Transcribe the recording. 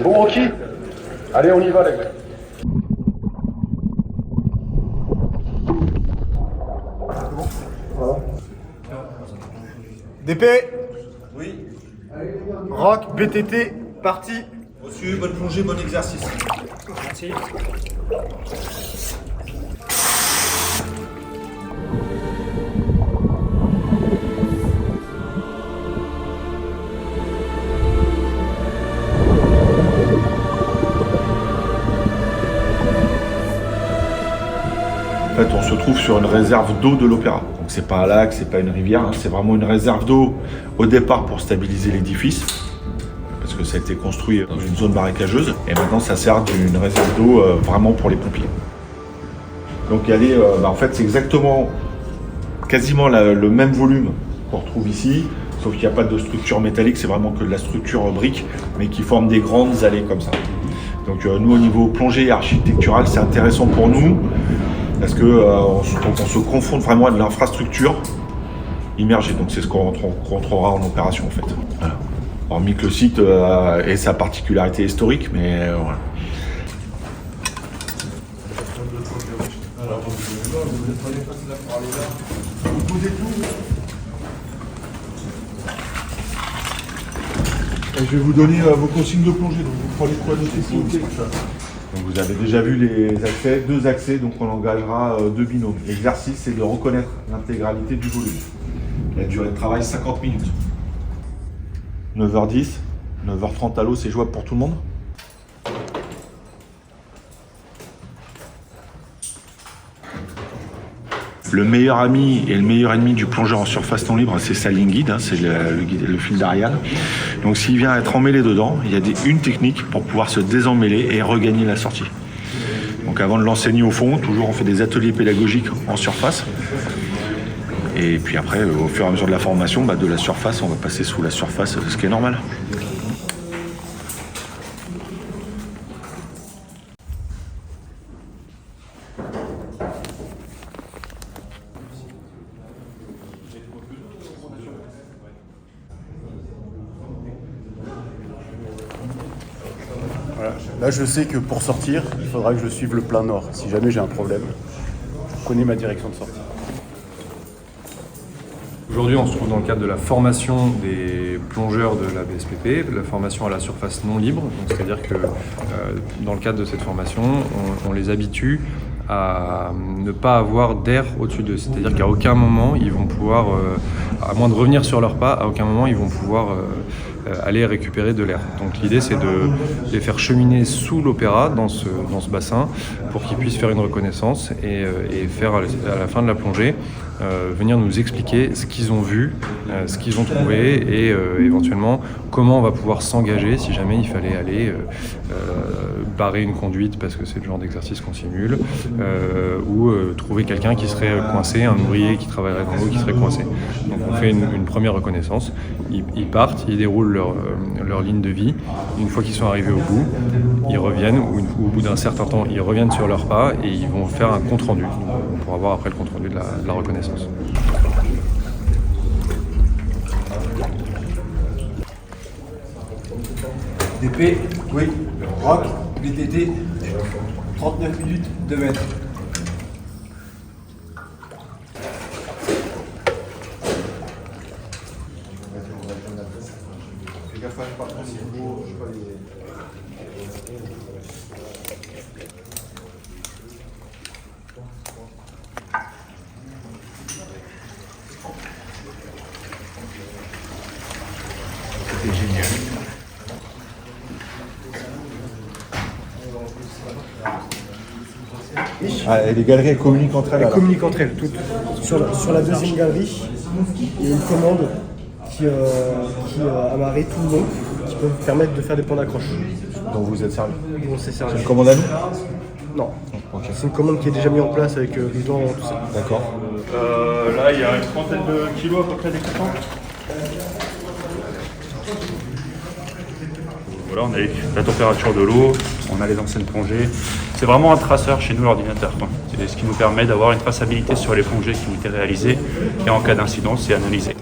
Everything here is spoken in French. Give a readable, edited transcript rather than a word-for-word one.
bon, Rocky? Allez, on y va, les gars. Voilà. DP. Oui. Rock, BTT, parti. Reçu, bonne plongée, bon exercice. Merci. En fait, on se trouve sur une réserve d'eau de l'Opéra. Donc c'est pas un lac, c'est pas une rivière, hein, c'est vraiment une réserve d'eau au départ pour stabiliser l'édifice, parce que ça a été construit dans une zone marécageuse, et maintenant ça sert d'une réserve d'eau vraiment pour les pompiers. Donc elle est, en fait c'est exactement, quasiment le même volume qu'on retrouve ici, sauf qu'il n'y a pas de structure métallique, c'est vraiment que de la structure brique, mais qui forme des grandes allées comme ça. Donc nous au niveau plongée architecturale, c'est intéressant pour nous, parce que on se confronte vraiment à de l'infrastructure immergée. Donc c'est ce qu'on rentrera en opération en fait. Voilà. Hormis que le site ait sa particularité historique, mais voilà. Je vais vous donner vos consignes de plongée, donc vous prenez quoi noter s'il vous plaît. Donc vous avez déjà vu les accès, 2 accès, donc on engagera 2 binômes. L'exercice, c'est de reconnaître l'intégralité du volume. La durée de travail, 50 minutes. 9h10, 9h30 à l'eau, c'est jouable pour tout le monde? Le meilleur ami et le meilleur ennemi du plongeur en surface non libre, c'est sa ligne guide, hein, c'est le fil d'Ariane. Donc s'il vient être emmêlé dedans, il y a une technique pour pouvoir se désemmêler et regagner la sortie. Donc avant de l'enseigner au fond, toujours on fait des ateliers pédagogiques en surface. Et puis après, au fur et à mesure de la formation, de la surface, on va passer sous la surface, ce qui est normal. Voilà. Là, je sais que pour sortir, il faudra que je suive le plein nord. Si jamais j'ai un problème, je connais ma direction de sortie. Aujourd'hui, on se trouve dans le cadre de la formation des plongeurs de la BSPP, la formation à la surface non libre. C'est-à-dire que dans le cadre de cette formation, on les habitue à ne pas avoir d'air au-dessus d'eux. C'est-à-dire qu'à aucun moment, ils vont pouvoir, à moins de revenir sur leurs pas, à aucun moment, ils vont pouvoir aller récupérer de l'air. Donc l'idée, c'est de les faire cheminer sous l'opéra, dans ce bassin, pour qu'ils puissent faire une reconnaissance et faire, à la fin de la plongée, venir nous expliquer ce qu'ils ont vu, ce qu'ils ont trouvé et éventuellement comment on va pouvoir s'engager si jamais il fallait aller barrer une conduite parce que c'est le genre d'exercice qu'on simule ou trouver quelqu'un qui serait coincé, un ouvrier qui travaillerait dans l'eau qui serait coincé. Donc on fait une première reconnaissance, ils partent, ils déroulent leur ligne de vie. Une fois qu'ils sont arrivés au bout, ils reviennent ou au bout d'un certain temps, ils reviennent sur leurs pas et ils vont faire un compte rendu. Donc, on pourra voir après le compte rendu de la reconnaissance. DP, oui. Rock, BTT, 39 minutes, 2 mètres. C'était génial. Et les galeries, elles communiquent entre elles. Elles communiquent entre elles, toutes. Sur la deuxième galerie, il y a une commande qui amarrait tout le long, qui peut permettre de faire des points d'accroche. dont vous êtes servi. On s'est servi. C'est une commande à nous? Non. Okay. C'est une commande qui est déjà mise en place avec Rivan, tout ça. D'accord. Là, il y a une trentaine de kilos à peu près d'équipement. Voilà, on a la température de l'eau, on a les anciennes plongées. C'est vraiment un traceur chez nous, l'ordinateur. C'est ce qui nous permet d'avoir une traçabilité sur les plongées qui ont été réalisées et en cas d'incident, c'est analysé.